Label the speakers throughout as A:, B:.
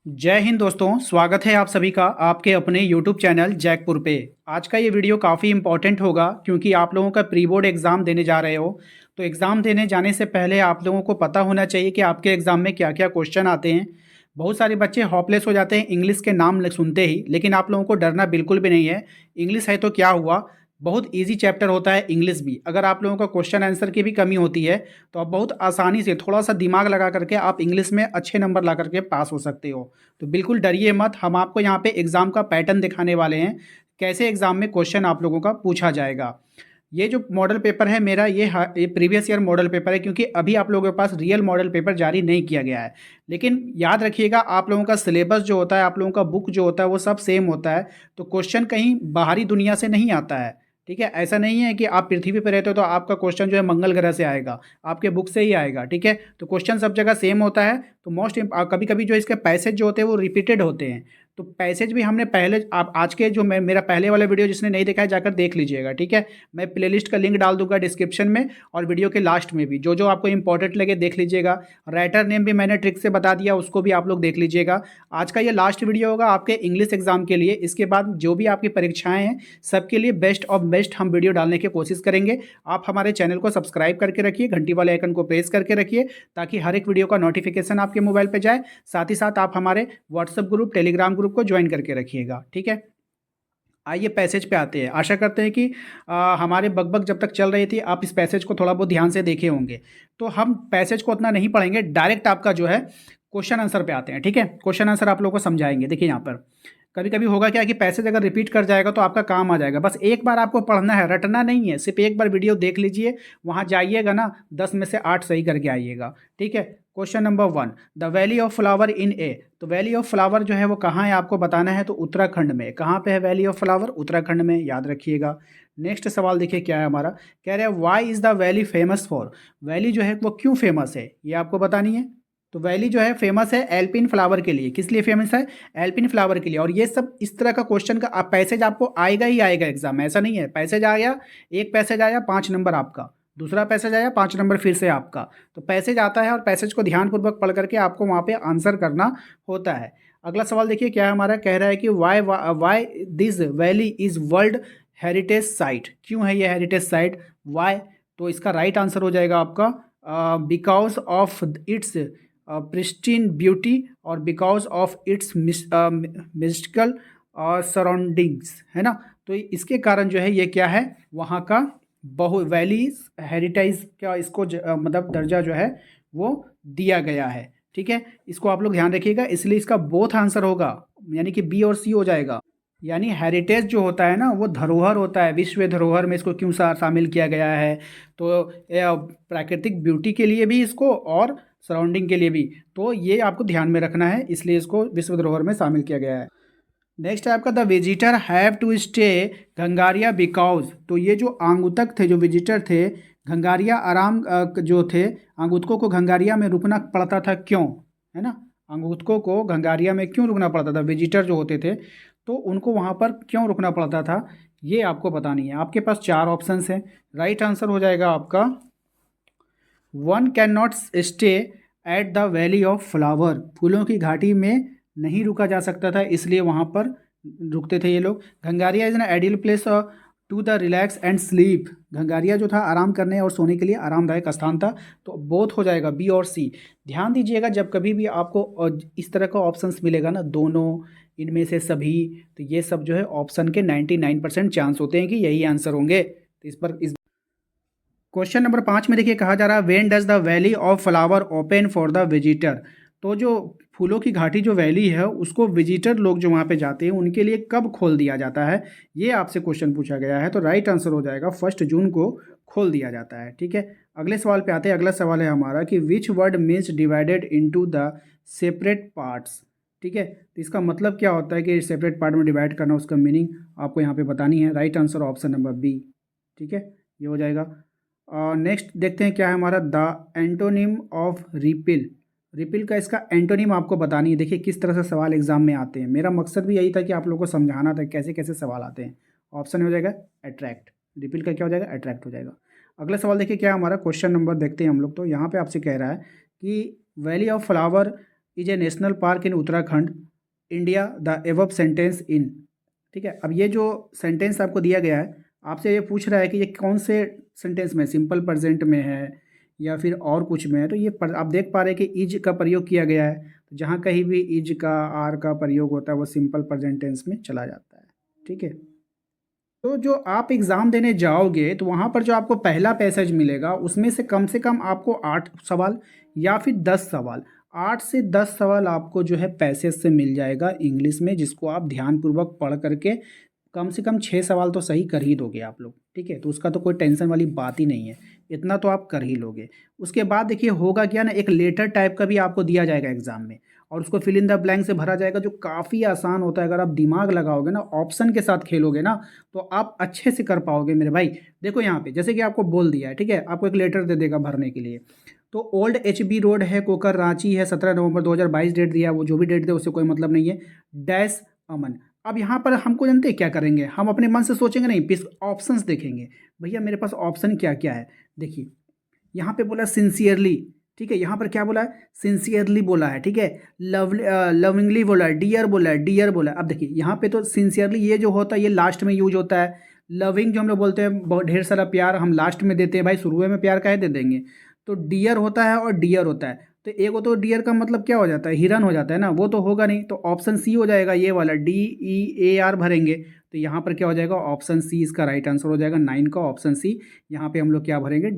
A: जय हिंद दोस्तों, स्वागत है आप सभी का आपके अपने YouTube चैनल जैकपुर पे। आज का ये वीडियो काफ़ी इम्पोर्टेंट होगा क्योंकि आप लोगों का प्री बोर्ड एग्ज़ाम देने जा रहे हो। तो एग्ज़ाम देने जाने से पहले आप लोगों को पता होना चाहिए कि आपके एग्ज़ाम में क्या क्या क्वेश्चन आते हैं। बहुत सारे बच्चे होपलेस हो जाते हैं इंग्लिश के नाम सुनते ही, लेकिन आप लोगों को डरना बिल्कुल भी नहीं है। इंग्लिश है तो क्या हुआ, बहुत ईजी चैप्टर होता है इंग्लिश भी। अगर आप लोगों का क्वेश्चन आंसर की भी कमी होती है तो आप बहुत आसानी से थोड़ा सा दिमाग लगा करके आप इंग्लिश में अच्छे नंबर ला करके पास हो सकते हो। तो बिल्कुल डरिए मत, हम आपको यहाँ पे एग्ज़ाम का पैटर्न दिखाने वाले हैं, कैसे एग्ज़ाम में क्वेश्चन आप लोगों का पूछा जाएगा। ये जो मॉडल पेपर है मेरा, ये प्रीवियस ईयर मॉडल पेपर है क्योंकि अभी आप लोगों के पास रियल मॉडल पेपर जारी नहीं किया गया है। लेकिन याद रखिएगा, आप लोगों का सिलेबस जो होता है, आप लोगों का बुक जो होता है वो सब सेम होता है। तो क्वेश्चन कहीं बाहरी दुनिया से नहीं आता है। ठीक है, ऐसा नहीं है कि आप पृथ्वी पे रहते हो तो आपका क्वेश्चन जो है मंगल ग्रह से आएगा, आपके बुक से ही आएगा। ठीक है, तो क्वेश्चन सब जगह सेम होता है। तो कभी कभी जो इसके पैसेज जो होते हैं वो रिपीटेड होते हैं। तो पैसेज भी हमने पहले, आप आज के जो मेरा पहले वाला वीडियो जिसने नहीं देखा है जाकर देख लीजिएगा। ठीक है, मैं प्लेलिस्ट का लिंक डाल दूंगा डिस्क्रिप्शन में और वीडियो के लास्ट में भी। जो जो आपको इंपॉर्टेंट लगे देख लीजिएगा। राइटर नेम भी मैंने ट्रिक से बता दिया, उसको भी आप लोग देख लीजिएगा। आज का ये लास्ट वीडियो होगा आपके इंग्लिश एग्जाम के लिए। इसके बाद जो भी आपकी परीक्षाएं हैं सबके लिए बेस्ट ऑफ बेस्ट हम वीडियो डालने की कोशिश करेंगे। आप हमारे चैनल को सब्सक्राइब करके रखिए, घंटी वाले आइकन को प्रेस करके रखिए ताकि हर एक वीडियो का नोटिफिकेशन आपके मोबाइल पर जाए। साथ ही साथ आप हमारे व्हाट्सएप ग्रुप, टेलीग्राम ग्रुप को ज्वाइन करके रखिएगा। ठीक है, आइए पैसेज पे आते हैं। आशा करते हैं कि हमारे बकबक जब तक चल रही थी आप इस पैसेज को थोड़ा बहुत ध्यान से देखे होंगे। तो हम पैसेज को उतना नहीं पढ़ेंगे, डायरेक्ट आपका जो है क्वेश्चन आंसर पे आते हैं। ठीक है, क्वेश्चन आंसर आप लोगों को समझाएंगे। देखिए यहाँ पर कभी कभी होगा क्या कि पैसेज अगर रिपीट कर जाएगा तो आपका काम आ जाएगा। बस एक बार आपको पढ़ना है, रटना नहीं है। सिर्फ एक बार वीडियो देख लीजिए, वहाँ जाइएगा ना 10 में से 8 सही करके आइएगा। ठीक है, question number 1, the valley of flower in A. तो वैली ऑफ फ्लावर जो है वो कहाँ है आपको बताना है। तो उत्तराखंड में। कहाँ पे है वैली ऑफ फ्लावर? उत्तराखंड में, याद रखिएगा। नेक्स्ट सवाल देखिए क्या है हमारा, कह रहे हैं why is the valley famous for. Valley जो है वो क्यों फेमस है, ये आपको बतानी है। तो वैली जो है फेमस है एल्पिन फ्लावर के लिए। किस लिए फेमस है? एल्पिन फ्लावर के लिए। और ये सब इस तरह का क्वेश्चन का पैसेज आपको आएगा ही आएगा एग्जाम में, ऐसा नहीं है। पैसेज आया, एक पैसेज आया 5 नंबर आपका, दूसरा पैसेज आया 5 नंबर फिर से आपका। तो पैसेज आता है और पैसेज को ध्यानपूर्वक पढ़ करके आपको वहाँ पे आंसर करना होता है। अगला सवाल देखिए क्या है हमारा, कह रहा है कि why why this valley is world heritage site. क्यों है ये हेरिटेज साइट, वाई? तो इसका राइट आंसर हो जाएगा आपका because of its pristine beauty और because of its mystical surroundings, है ना। तो इसके कारण जो है ये क्या है, वहाँ का बहु वैलीज हेरिटेज का इसको मतलब दर्जा जो है वो दिया गया है। ठीक है, इसको आप लोग ध्यान रखिएगा, इसलिए इसका बोथ आंसर होगा, यानी कि बी और सी हो जाएगा। यानी हेरिटेज जो होता है ना वो धरोहर होता है, विश्व धरोहर में इसको क्यों शामिल किया गया है। तो प्राकृतिक ब्यूटी के लिए भी इसको और सराउंडिंग के लिए भी। तो ये आपको ध्यान में रखना है, इसलिए इसको विश्व धरोहर में शामिल किया गया है। नेक्स्ट है आपका, the visitor have to stay Ghangaria because. तो ये जो आंगुतक थे, जो विजिटर थे घंगारिया आराम जो थे, आंगुतकों को घंगारिया में रुकना पड़ता था, क्यों? है ना, आंगुतकों को घंगारिया में क्यों रुकना पड़ता था, विजिटर जो होते थे तो उनको वहाँ पर क्यों रुकना पड़ता था, ये आपको बतानी है। आपके पास 4 ऑप्शंस हैं। राइट आंसर हो जाएगा आपका, one can not stay at the valley of flower. फूलों की घाटी में नहीं रुका जा सकता था, इसलिए वहाँ पर रुकते थे ये लोग। Ghangaria is an ideal place to the relax and sleep. Ghangaria जो था आराम करने और सोने के लिए आरामदायक स्थान था। तो बोथ हो जाएगा, बी और सी। ध्यान दीजिएगा, जब कभी भी आपको इस तरह का ऑप्शंस मिलेगा ना, दोनों, इनमें से सभी, तो ये सब जो है ऑप्शन के 99% चांस होते हैं कि यही आंसर होंगे। तो इस क्वेश्चन नंबर 5 में देखिए कहा जा रहा है, when does the valley of flower open for the visitor. तो जो फूलों की घाटी जो वैली है उसको विजिटर लोग जो वहाँ पे जाते हैं उनके लिए कब खोल दिया जाता है, ये आपसे क्वेश्चन पूछा गया है। तो राइट आंसर हो जाएगा 1 जून को खोल दिया जाता है। ठीक है, अगले सवाल पे आते हैं। अगला सवाल है हमारा कि which word means divided into the separate parts. ठीक है, तो इसका मतलब क्या होता है कि सेपरेट पार्ट में डिवाइड करना, उसका मीनिंग आपको यहाँ पे बतानी है। Right answer option number B. ठीक है, ये हो जाएगा। नेक्स्ट देखते हैं क्या है हमारा, the antonym of ripple. Ripple का इसका एंटोनिम आपको बतानी है। देखिए किस तरह से सवाल एग्जाम में आते हैं, मेरा मकसद भी यही था कि आप लोगों को समझाना था कैसे कैसे सवाल आते हैं। ऑप्शन हो जाएगा अट्रैक्ट। रिपिल का क्या हो जाएगा, अट्रैक्ट हो जाएगा। अगला सवाल देखिए क्या है हमारा, क्वेश्चन नंबर देखते हैं हम लोग। तो यहाँ पे आपसे कह रहा है कि valley of flower is a national park in Uttarakhand, India, the above sentence in. ठीक है, अब ये जो सेंटेंस आपको दिया गया है, आपसे ये पूछ रहा है कि ये कौन से सेंटेंस में, सिंपल प्रेजेंट में है या फिर और कुछ में है। तो ये आप देख पा रहे हैं कि इज का प्रयोग किया गया है, तो जहाँ कहीं भी इज का, आर का प्रयोग होता है वो सिंपल प्रेजेंट टेंस में चला जाता है। ठीक है, तो जो आप एग्ज़ाम देने जाओगे तो वहाँ पर जो आपको पहला पैसेज मिलेगा उसमें से कम आपको 8 सवाल या फिर 10 सवाल, 8 से 10 सवाल आपको जो है पैसेज से मिल जाएगा इंग्लिश में, जिसको आप ध्यानपूर्वक पढ़ करके कम से कम 6 सवाल तो सही कर ही दोगे आप लोग। ठीक है, तो उसका तो कोई टेंशन वाली बात ही नहीं है, इतना तो आप कर ही लोगे। उसके बाद देखिए होगा क्या ना, एक लेटर टाइप का भी आपको दिया जाएगा एग्ज़ाम में, और उसको फिल इन द ब्लैंक से भरा जाएगा, जो काफ़ी आसान होता है। अगर आप दिमाग लगाओगे ना, ऑप्शन के साथ खेलोगे ना, तो आप अच्छे से कर पाओगे मेरे भाई। देखो यहाँ पे जैसे कि आपको बोल दिया है, ठीक है, आपको एक लेटर दे देगा भरने के लिए। तो ओल्ड HB रोड है, कोकर, रांची है, 17 नवंबर 2022 डेट दिया, वो जो भी डेट दे उससे कोई मतलब नहीं है, डैश अमन। अब यहाँ पर हमको जानते हैं क्या करेंगे, हम अपने मन से सोचेंगे नहीं, ऑप्शंस देखेंगे। भैया मेरे पास ऑप्शन क्या क्या है, देखिए यहाँ पे बोला सिंसियरली, ठीक है, यहाँ पर क्या बोला है, सिंसियरली बोला है, ठीक है, लविंगली बोला है, डियर बोला है, डियर बोला है। अब देखिए यहाँ पे तो सिंसियरली ये जो होता है ये लास्ट में यूज होता है। लविंग जो हम लोग बोलते हैं, बहुत ढेर सारा प्यार हम लास्ट में देते हैं भाई, शुरू में प्यार काहे दे देंगे। तो डियर होता है और डियर होता है, तो एक हो तो डियर का मतलब क्या हो जाता है, हिरन हो जाता है ना, वो तो होगा नहीं, तो ऑप्शन सी हो जाएगा, ये वाला DEAR भरेंगे। तो यहाँ पर क्या हो जाएगा, ऑप्शन सी इसका राइट आंसर हो जाएगा, 9 का ऑप्शन सी। यहाँ पे हम लोग क्या भरेंगे,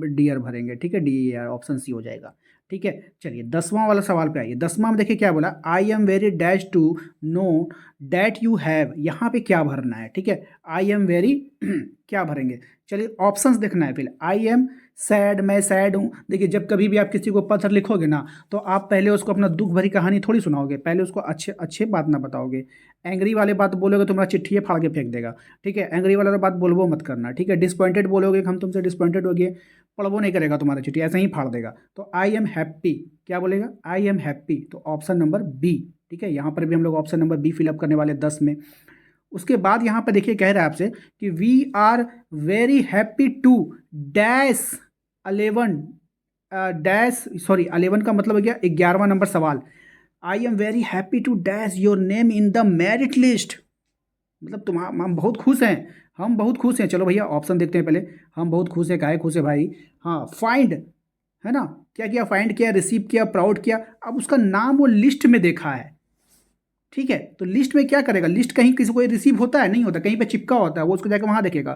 A: डियर भरेंगे, ठीक है, DEAR ऑप्शन सी हो जाएगा। ठीक है, चलिए 10वां वाला सवाल पे आइए। 10वां में देखिए क्या बोला, I am very dash to know that you have, यहाँ पे क्या भरना है, ठीक है, आई एम वेरी क्या भरेंगे, चलिए ऑप्शंस देखना है। फिर आई एम सैड, मैं सैड हूँ। देखिए जब कभी भी आप किसी को पत्र लिखोगे ना, तो आप पहले उसको अपना दुख भरी कहानी थोड़ी सुनाओगे, पहले उसको अच्छे अच्छे बात ना बताओगे। एंग्री वाले बात बोलोगे तो मेरा चिट्ठी फाड़ के फेंक देगा। ठीक है, एंग्री वाला बात बोलबो मत करना। ठीक है, डिसपॉइंटेड बोलोगे कि हम तुमसे डिसपॉइंटेड हो गए, पढ़बो नहीं करेगा तुम्हारा चिट्ठी, ऐसे ही फाड़ देगा। तो आई एम हैप्पी, क्या बोलेगा, आई एम हैप्पी, तो ऑप्शन नंबर बी। ठीक है, यहाँ पर भी हम लोग ऑप्शन नंबर बी फिलअप करने वाले 10 में। उसके बाद यहाँ पर देखिए कह रहा है आपसे कि we are very happy to dash 11 dash, sorry 11 का मतलब हो गया 11वां नंबर सवाल। I am very happy to dash your name in the merit list, मतलब तुम, हम बहुत खुश हैं, हम बहुत खुश हैं। चलो भैया ऑप्शन देखते हैं पहले, हम बहुत खुश हैं, काहे खुश है भाई। हाँ, फाइंड है ना, क्या किया, फाइंड किया, रिसीव किया, प्राउड किया। अब उसका नाम वो लिस्ट में देखा है, ठीक है, तो लिस्ट में क्या करेगा, लिस्ट कहीं किसी को रिसीव होता है, नहीं होता, कहीं पे चिपका होता है, वो उसको जाकर वहाँ देखेगा,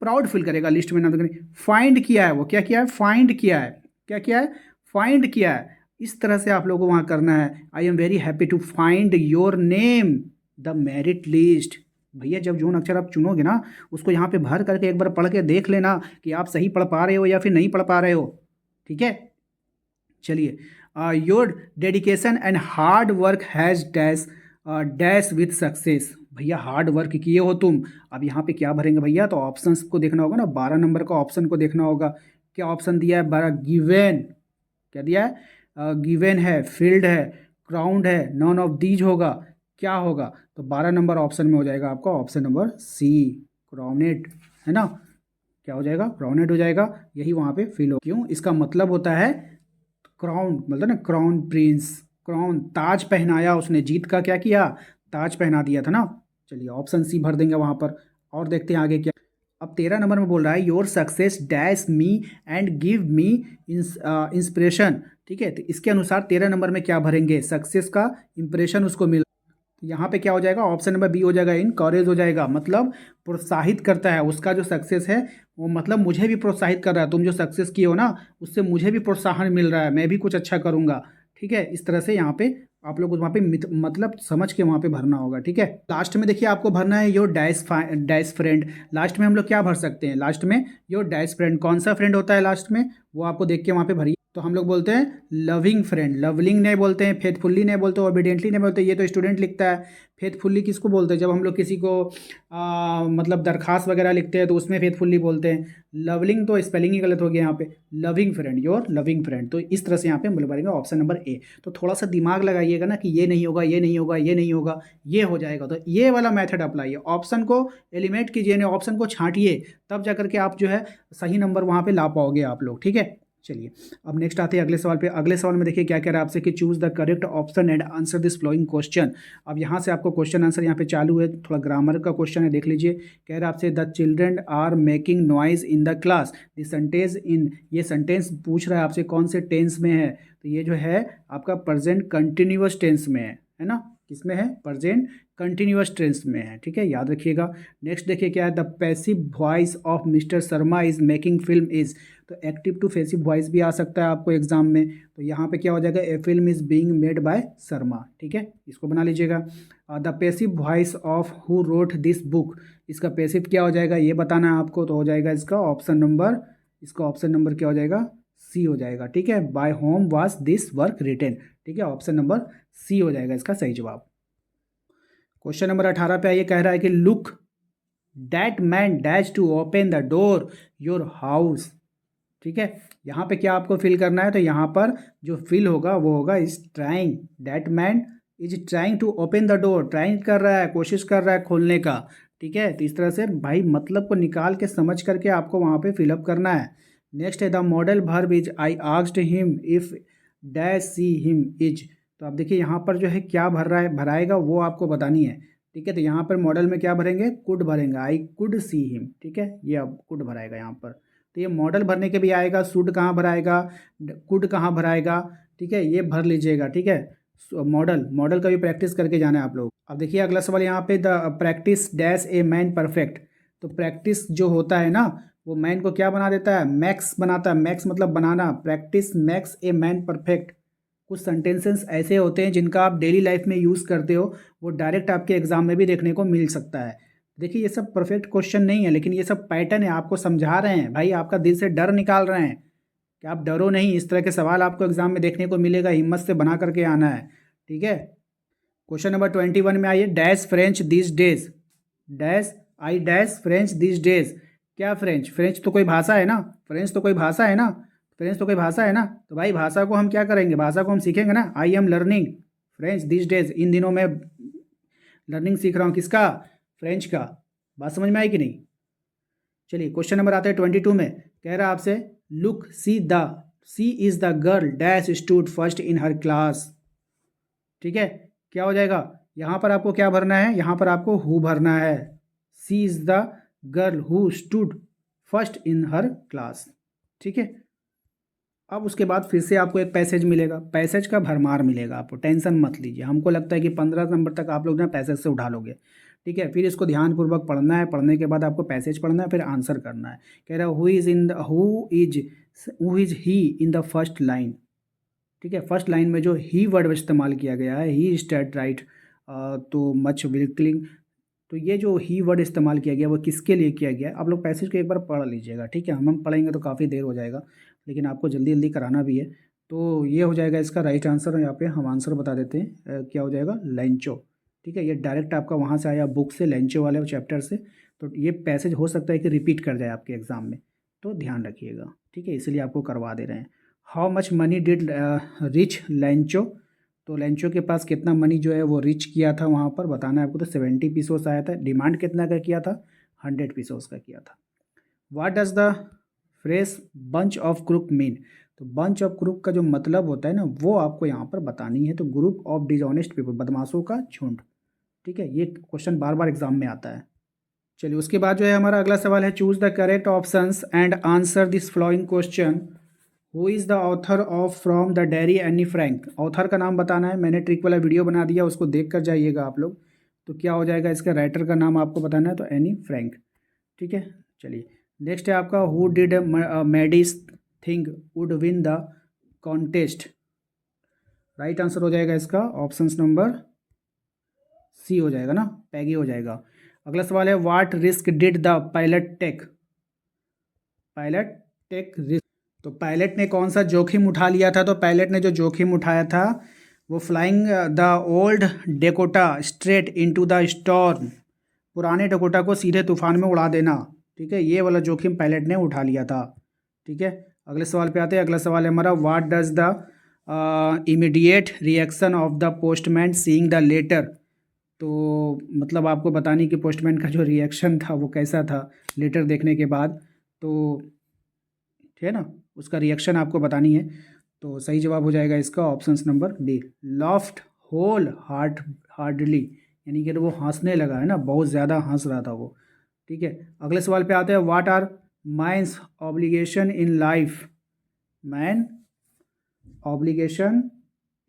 A: प्राउड फील करेगा, लिस्ट में ना देखने। फाइंड किया है, वो क्या किया है, फाइंड किया है, क्या किया है, फाइंड किया है। इस तरह से आप लोगों को वहाँ करना है, I am very happy to find your name the merit list. भैया जब जोन अक्षर आप चुनोगे ना, उसको यहाँ पे भर करके एक बार पढ़ के देख लेना कि आप सही पढ़ पा रहे हो या फिर नहीं पढ़ पा रहे हो। ठीक है, चलिए, your dedication and hard work has dash dash with success. भैया हार्ड वर्क किए हो तुम। अब यहाँ पे क्या भरेंगे भैया, तो ऑप्शंस को देखना होगा ना, 12 नंबर का ऑप्शन को देखना होगा। क्या ऑप्शन दिया है, 12 गिवेन, क्या दिया है, गिवेन है, फील्ड है, क्राउंड है, नॉन ऑफ दीज होगा, क्या होगा, तो 12 नंबर ऑप्शन में हो जाएगा आपका ऑप्शन नंबर सी, क्राउनेट, है ना, क्या हो जाएगा, क्राउनेट हो जाएगा, यही वहाँ पे फिल हो। क्यों, इसका मतलब होता है क्राउन, मतलब ना क्राउन प्रिंस, क्राउन ताज पहनाया उसने, जीत का क्या किया, ताज पहना दिया था ना। चलिए ऑप्शन सी भर देंगे वहाँ पर, और देखते हैं आगे क्या। अब 13 नंबर में बोल रहा है your success dash me and give me inspiration. ठीक है, तो इसके अनुसार 13 नंबर में क्या भरेंगे, सक्सेस का इंप्रेशन उसको मिल, यहाँ पे क्या हो जाएगा, ऑप्शन नंबर बी हो जाएगा, इनकरेज हो जाएगा, मतलब प्रोत्साहित करता है, उसका जो सक्सेस है वो मतलब मुझे भी प्रोत्साहित कर रहा है, तुम जो सक्सेस किए हो ना उससे मुझे भी प्रोत्साहन मिल रहा है, मैं भी कुछ अच्छा करूँगा। ठीक है, इस तरह से यहाँ पे आप लोग वहाँ पे मतलब समझ के वहाँ पे भरना होगा। ठीक है, लास्ट में देखिए आपको भरना है योर डैश फ्रेंड। लास्ट में हम लोग क्या भर सकते हैं, लास्ट में योर डैश फ्रेंड, कौन सा फ्रेंड होता है लास्ट में, वो आपको देख के वहाँ पे भरिए। तो हम लोग बोलते हैं लविंग फ्रेंड, लवलिंग नहीं बोलते हैं, फेथफुल्ली नहीं बोलते, ओबीडियंटली नहीं बोलते, ये तो स्टूडेंट लिखता है। फेथफुल्ली किसको बोलते हैं, जब हम लोग किसी को मतलब दरखास्त वगैरह लिखते हैं तो उसमें फेथफुल्ली बोलते हैं। लवलिंग तो स्पेलिंग ही गलत हो गया यहाँ पे, loving friend, your loving friend. तो इस तरह से यहाँ पे हम बोलेंगे ऑप्शन नंबर ए। तो थोड़ा सा दिमाग लगाइएगा ना कि ये नहीं होगा, ये नहीं होगा, ये नहीं होगा, ये हो जाएगा, तो ये वाला मेथड अप्लाई, ऑप्शन को एलिमिनेट कीजिए, ऑप्शन को छांटिए, तब जा करके आप जो है सही नंबर वहाँ पे ला पाओगे आप लोग। ठीक है, चलिए, अब नेक्स्ट आते हैं अगले सवाल पे। अगले सवाल में देखिए क्या कह रहा है आपसे कि choose the correct option and answer this flowing question. अब यहाँ से आपको क्वेश्चन आंसर यहाँ पे चालू है, थोड़ा ग्रामर का क्वेश्चन है, देख लीजिए। कह रहा है आपसे the children are making noise in the class, this sentence in, ये सेंटेंस पूछ रहा है आपसे कौन से टेंस में है, तो ये जो है आपका प्रेजेंट कंटिन्यूअस टेंस में है ना, किसमें है, प्रेजेंट कंटिन्यूअस टेंस में है, ठीक है, याद रखिएगा। नेक्स्ट देखिए क्या है, the passive voice of mister Sharma is making film is, तो एक्टिव टू पैसिव वॉइस भी आ सकता है आपको एग्जाम में, तो यहाँ पे क्या हो जाएगा, a film is being made by Sharma, ठीक है, इसको बना लीजिएगा। The passive voice of who wrote this book, इसका पैसिव क्या हो जाएगा ये बताना है आपको, तो हो जाएगा इसका ऑप्शन नंबर, इसका ऑप्शन नंबर क्या हो जाएगा, सी हो जाएगा, ठीक है, by whom was this work written, ठीक है, ऑप्शन नंबर सी हो जाएगा इसका सही जवाब। क्वेश्चन नंबर 18 पे आइए, कह रहा है कि look that man dash to open the door your house, ठीक है, यहाँ पे क्या आपको फिल करना है, तो यहाँ पर जो फिल होगा वो होगा is trying, that man is trying to open the door, trying कर रहा है, कोशिश कर रहा है खोलने का, ठीक है, तो इस तरह से भाई मतलब को निकाल के समझ करके आपको वहाँ पे फिलअप करना है। नेक्स्ट है the modal verb is I asked him if dash see him is, तो आप देखिए यहाँ पर जो है क्या भर रहा है, भराएगा वो आपको बतानी है, ठीक है, तो यहाँ पर मॉडल में क्या भरेंगे, कुड भरेंगे, आई कुड सी हिम, ठीक है, ये अब कुड भराएगा यहाँ पर, तो ये मॉडल भरने के भी आएगा, शुड कहाँ भराएगा, कुड कहाँ भराएगा, ठीक है, ये भर लीजिएगा, ठीक है, मॉडल, मॉडल का भी प्रैक्टिस करके जाना है आप लोग। अब देखिए अगला सवाल यहाँ पे, the practice dash A man perfect, तो प्रैक्टिस जो होता है ना वो मैन को क्या बना देता है, मैक्स बनाता है, मैक्स मतलब बनाना, practice makes a man perfect. कुछ सेंटेंसेस ऐसे होते हैं जिनका आप डेली लाइफ में यूज़ करते हो, वो डायरेक्ट आपके एग्जाम में भी देखने को मिल सकता है। देखिए ये सब परफेक्ट क्वेश्चन नहीं है, लेकिन ये सब पैटर्न है, आपको समझा रहे हैं भाई, आपका दिल से डर निकाल रहे हैं कि आप डरो नहीं, इस तरह के सवाल आपको एग्जाम में देखने को मिलेगा, हिम्मत से बना करके आना है, ठीक है। क्वेश्चन नंबर 21 में आइए, dash French these days, dash I dash French these days, क्या फ्रेंच, फ्रेंच तो कोई भाषा है ना, फ्रेंच तो कोई भाषा है ना, फ्रेंच तो कोई भाषा है ना, तो भाई भाषा को हम क्या करेंगे, भाषा को हम सीखेंगे ना, I am learning French these days, इन दिनों में लर्निंग सीख रहा हूँ, किसका, फ्रेंच का, बात समझ में आई कि नहीं। चलिए क्वेश्चन नंबर आता है 22 में, कह रहा है आपसे look she is the girl dash stood first in her class, ठीक है, क्या हो जाएगा, यहाँ पर आपको क्या भरना है, यहाँ पर आपको हु भरना है, she is the girl who stood first in her class, ठीक है। अब उसके बाद फिर से आपको एक पैसेज मिलेगा, पैसेज का भरमार मिलेगा आपको, टेंशन मत लीजिए, हमको लगता है कि 15 नंबर तक आप लोग ना पैसेज से उठा लोगे, ठीक है, फिर इसको ध्यानपूर्वक पढ़ना है, पढ़ने के बाद आपको पैसेज पढ़ना है, फिर आंसर करना है। कह रहा है who is he in the first line, ठीक है, फर्स्ट लाइन में जो ही वर्ड इस्तेमाल किया गया है, ही स्टैट राइट तो मच विल्कलिंग, तो ये जो ही वर्ड इस्तेमाल किया गया वो किसके लिए किया गया है, आप लोग पैसेज को एक बार पढ़ लीजिएगा, ठीक है, हम पढ़ेंगे तो काफ़ी देर हो जाएगा, लेकिन आपको जल्दी जल्दी कराना भी है, तो ये हो जाएगा इसका राइट आंसर, यहाँ पे हम आंसर बता देते हैं, क्या हो जाएगा, लेंचो, ठीक है, ये डायरेक्ट आपका वहाँ से आया बुक से, लेंचो वाले चैप्टर से, तो ये पैसेज हो सकता है कि रिपीट कर जाए आपके एग्ज़ाम में, तो ध्यान रखिएगा, ठीक है, इसलिए आपको करवा दे रहे हैं। How much money did rich Lencho, तो लेंचो के पास कितना मनी जो है वो रिच किया था, वहाँ पर बताना है आपको, तो 70 पीसोस आया था, डिमांड कितना का किया था, 100 पीसोस का किया था। What does the phrase bunch of crook mean, तो बंच ऑफ क्रूक का जो मतलब होता है ना वो आपको यहाँ पर बतानी है, तो ग्रुप ऑफ डिजॉनेस्ट पीपल, बदमाशों का झुंड, ठीक है, ये क्वेश्चन बार बार एग्जाम में आता है। चलिए उसके बाद जो है हमारा अगला सवाल है, choose the correct options and answer this flowing question, who is the author of from the dairy Anne Frank, author का नाम बताना है, मैंने ट्रिक वाला वीडियो बना दिया, उसको देख कर जाइएगा आप लोग, तो क्या हो जाएगा, इसका राइटर का नाम आपको बताना है, तो एनी फ्रैंक, ठीक है। चलिए नेक्स्ट है आपका, who did Madis think would win the contest, right answer हो जाएगा इसका ऑप्शन नंबर सी हो जाएगा ना, पैगी हो जाएगा। अगला सवाल है, what risk did the pilot take, pilot take risk, तो पायलट ने कौन सा जोखिम उठा लिया था, तो पायलट ने जो जोखिम उठाया था वो flying the old Dakota straight into the storm, पुराने डेकोटा को सीधे तूफान में उड़ा देना, ठीक है, ये वाला जोखिम पायलट ने उठा लिया था, ठीक है। अगले सवाल पे आते हैं, अगला सवाल है हमारा, what does the immediate reaction of the postman seeing the letter, तो मतलब आपको बताने कि पोस्टमैन का जो रिएक्शन था वो कैसा था लेटर देखने के बाद, तो ठीक है ना, उसका रिएक्शन आपको बतानी है। तो सही जवाब हो जाएगा इसका option number B, laughed wholeheartedly, यानी कि वो हंसने लगा है ना, बहुत ज़्यादा हंस रहा था वो। ठीक है, अगले सवाल पे आते हैं। What are man's obligation in life? Man obligation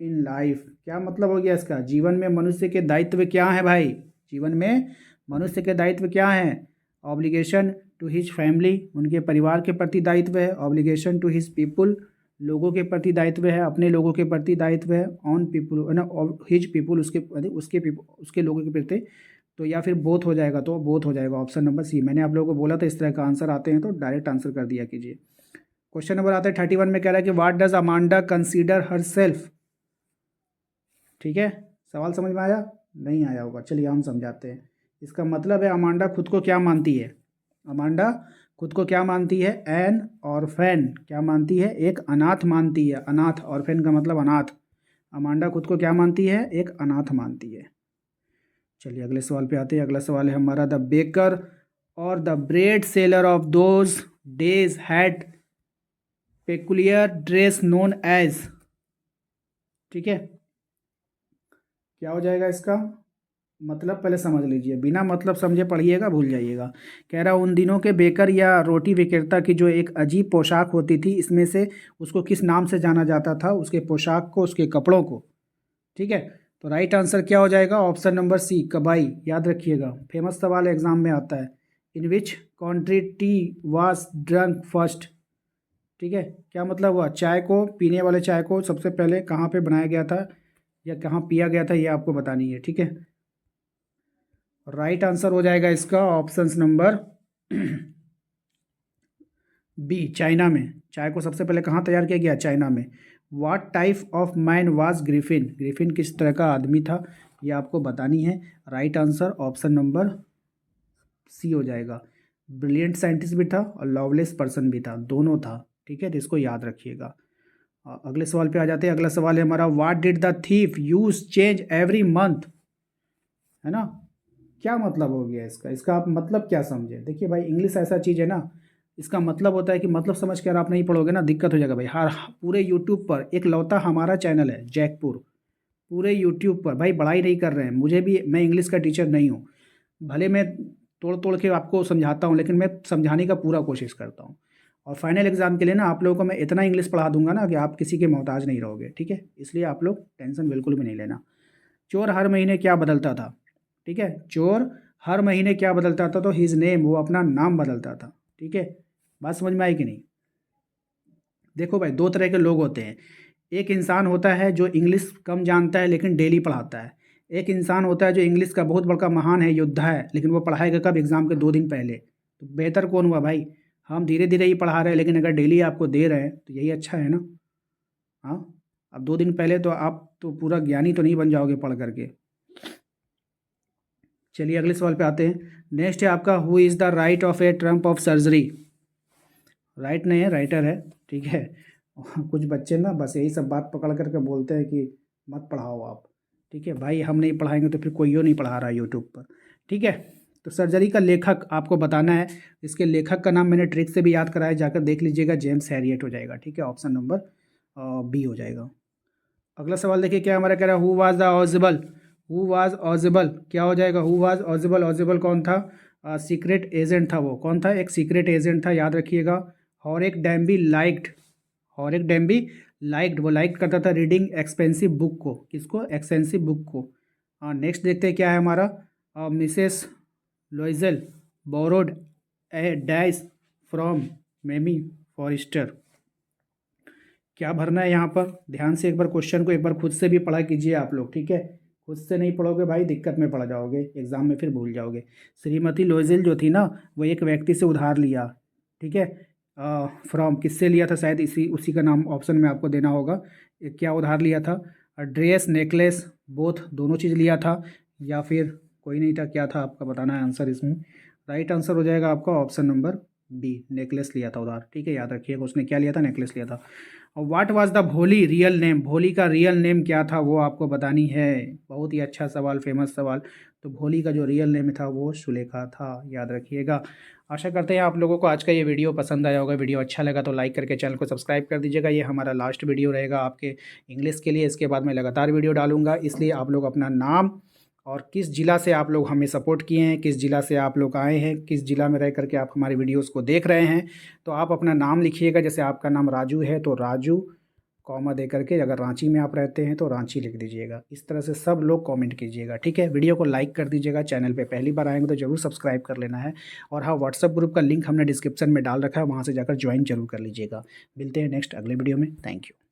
A: in life, क्या मतलब हो गया इसका? जीवन में मनुष्य के दायित्व क्या है भाई? जीवन में मनुष्य के दायित्व क्या हैं? ऑब्लिगेशन टू हिज फैमिली, उनके परिवार के प्रति दायित्व है। ऑब्लिगेशन टू हिज पीपुल, लोगों के प्रति दायित्व है, अपने लोगों के प्रति दायित्व है। ऑन पीपुल ना, हिज पीपुल, उसके लोगों के प्रति। तो या फिर बोथ हो जाएगा, तो बोथ हो जाएगा ऑप्शन नंबर सी। मैंने आप लोगों को बोला था इस तरह का आंसर आते हैं तो डायरेक्ट आंसर कर दिया कीजिए। क्वेश्चन नंबर आता है 31 में, कह रहा है कि what does Amanda consider her self? ठीक है, सवाल समझ में आया? नहीं आया होगा, चलिए हम समझाते हैं। इसका मतलब है अमांडा खुद को क्या मानती है? अमांडा खुद को क्या मानती है? एन ऑर्फेन, क्या मानती है? एक अनाथ मानती है। अनाथ, ऑर्फेन का मतलब अनाथ। अमांडा खुद को क्या मानती है? एक अनाथ मानती है। चलिए अगले सवाल पे आते हैं। अगला सवाल है हमारा, द बेकर और the bread seller of those days had peculiar dress known as. ठीक है, क्या हो जाएगा इसका मतलब? पहले समझ लीजिए, बिना मतलब समझे पढ़िएगा, भूल जाइएगा। कह रहा उन दिनों के बेकर या रोटी विक्रेता की जो एक अजीब पोशाक होती थी, इसमें से उसको किस नाम से जाना जाता था? उसके पोशाक को, उसके कपड़ों को। ठीक है, तो राइट आंसर क्या हो जाएगा? ऑप्शन नंबर सी, कबाई। याद रखिएगा, फेमस सवाल एग्जाम में आता है। In which country tea was drunk first? ठीक है, क्या मतलब हुआ? चाय को, पीने वाले चाय को सबसे पहले कहाँ पे बनाया गया था या कहाँ पिया गया था, ये आपको बतानी है। ठीक है, राइट आंसर हो जाएगा इसका ऑप्शन नंबर बी, चाइना में। चाय को सबसे पहले कहाँ तैयार किया गया? चाइना में। What type of man was Griffin? Griffin किस तरह का आदमी था, ये आपको बतानी है। Right answer option number C हो जाएगा। ब्रिलियंट साइंटिस्ट भी था और लवलेस पर्सन भी था, दोनों था। ठीक है, तो इसको याद रखिएगा। अगले सवाल पे आ जाते हैं। अगला सवाल है हमारा, what did the thief use change every month? है ना, क्या मतलब हो गया इसका? इसका आप मतलब क्या समझे? देखिए भाई, इंग्लिश ऐसा चीज़ है ना, इसका मतलब होता है कि मतलब समझ कर आप नहीं पढ़ोगे ना, दिक्कत हो जाएगा भाई। हर पूरे यूट्यूब पर एक लौता हमारा चैनल है जैकपुर, पूरे यूट्यूब पर भाई बड़ाई नहीं कर रहे हैं। मुझे भी, मैं इंग्लिश का टीचर नहीं हूँ, भले मैं तोड़ तोड़ के आपको समझाता हूँ, लेकिन मैं समझाने का पूरा कोशिश करता हूँ। और फाइनल एग्जाम के लिए ना आप लोगों को मैं इतना इंग्लिश पढ़ा दूंगा ना कि आप किसी के मोहताज नहीं रहोगे। ठीक है, इसलिए आप लोग टेंशन बिल्कुल भी नहीं लेना। चोर हर महीने क्या बदलता था? ठीक है, चोर हर महीने क्या बदलता था? तो हिज नेम, वो अपना नाम बदलता था। ठीक है, बात समझ में आई कि नहीं? देखो भाई, दो तरह के लोग होते हैं। एक इंसान होता है जो इंग्लिश कम जानता है लेकिन डेली पढ़ाता है। एक इंसान होता है जो इंग्लिश का बहुत बड़ा महान है, योद्धा है, लेकिन वो पढ़ाएगा कब? एग्ज़ाम के 2 दिन पहले। तो बेहतर कौन हुआ भाई? हम धीरे धीरे ही पढ़ा रहे हैं, लेकिन अगर डेली आपको दे रहे हैं तो यही अच्छा है ना। हाँ, अब 2 दिन पहले तो आप तो पूरा ज्ञानी तो नहीं बन जाओगे पढ़ करके। चलिए अगले सवाल पे आते हैं। नेक्स्ट है आपका, who is the right of A Trump of surgery? Right नहीं है, राइटर है। ठीक है, कुछ बच्चे ना बस यही सब बात पकड़ करके बोलते हैं कि मत पढ़ाओ आप। ठीक है भाई, हम नहीं पढ़ाएंगे तो फिर कोई और नहीं पढ़ा रहा है यूट्यूब पर। ठीक है, तो सर्जरी का लेखक आपको बताना है। इसके लेखक का नाम मैंने ट्रिक से भी याद कराया, जाकर देख लीजिएगा, जेम्स हैरियट हो जाएगा। ठीक है, ऑप्शन नंबर बी हो जाएगा। अगला सवाल देखिए क्या हमारा कह रहा है, हु वाज द ऑजिबल? हु वाज ऑजिबल, क्या हो जाएगा? हु वाज ऑजिबल, ऑजिबल कौन था? सीक्रेट एजेंट था। वो कौन था? एक सीक्रेट एजेंट था, याद रखिएगा। हॉरेक डैम्बी लाइक्ड, हॉरेक डैम्बी लाइक्ड, वो लाइक करता था रीडिंग एक्सपेंसिव बुक को। किसको? एक्सपेंसिव बुक को। नेक्स्ट देखते हैं क्या है हमारा, Mrs Loisel borrowed a dash from Mme Forestier. क्या भरना है यहाँ पर? ध्यान से एक बार क्वेश्चन को एक बार खुद से भी पढ़ा कीजिए आप लोग। ठीक है, खुद से नहीं पढ़ोगे भाई दिक्कत में पड़ जाओगे, एग्जाम में फिर भूल जाओगे। श्रीमती लोइजिल जो थी ना, वो एक व्यक्ति से उधार लिया। ठीक है, फ्रॉम किससे लिया था? शायद इसी उसी का नाम ऑप्शन में आपको देना होगा। क्या उधार लिया था? ड्रेस, नेकलेस, बोथ, दोनों चीज़ लिया था, या फिर कोई नहीं था? क्या था आपका बताना है आंसर इसमें। राइट आंसर हो जाएगा आपका ऑप्शन नंबर बी, नेकलेस लिया था उधार। ठीक है, याद रखिएगा, उसने क्या लिया था? नेकलेस लिया था। और व्हाट वाज द भोली रियल नेम, भोली का रियल नेम क्या था वो आपको बतानी है। बहुत ही अच्छा सवाल, फेमस सवाल। तो भोली का जो रियल नेम था वो सुलेखा था, याद रखिएगा। आशा करते हैं आप लोगों को आज का ये वीडियो पसंद आया होगा। वीडियो अच्छा लगा तो लाइक करके चैनल को सब्सक्राइब कर दीजिएगा। ये हमारा लास्ट वीडियो रहेगा आपके इंग्लिश के लिए। इसके बाद मैं लगातार वीडियो डालूंगा, इसलिए आप लोग अपना नाम और किस ज़िला से आप लोग हमें सपोर्ट किए हैं, किस ज़िला से आप लोग आए हैं, किस ज़िला में रह करके आप हमारी वीडियोस को देख रहे हैं, तो आप अपना नाम लिखिएगा। जैसे आपका नाम राजू है तो राजू कॉमा दे करके, अगर रांची में आप रहते हैं तो रांची लिख दीजिएगा। इस तरह से सब लोग कमेंट कीजिएगा, ठीक है। वीडियो को लाइक कर दीजिएगा। चैनल पे पहली बार आएंगे तो जरूर सब्सक्राइब कर लेना है। और हाँ, व्हाट्सअप ग्रुप का लिंक हमने डिस्क्रिप्शन में डाल रखा है, वहाँ से जाकर ज्वाइन जरूर कर लीजिएगा। मिलते हैं नेक्स्ट अगले वीडियो में। Thank you.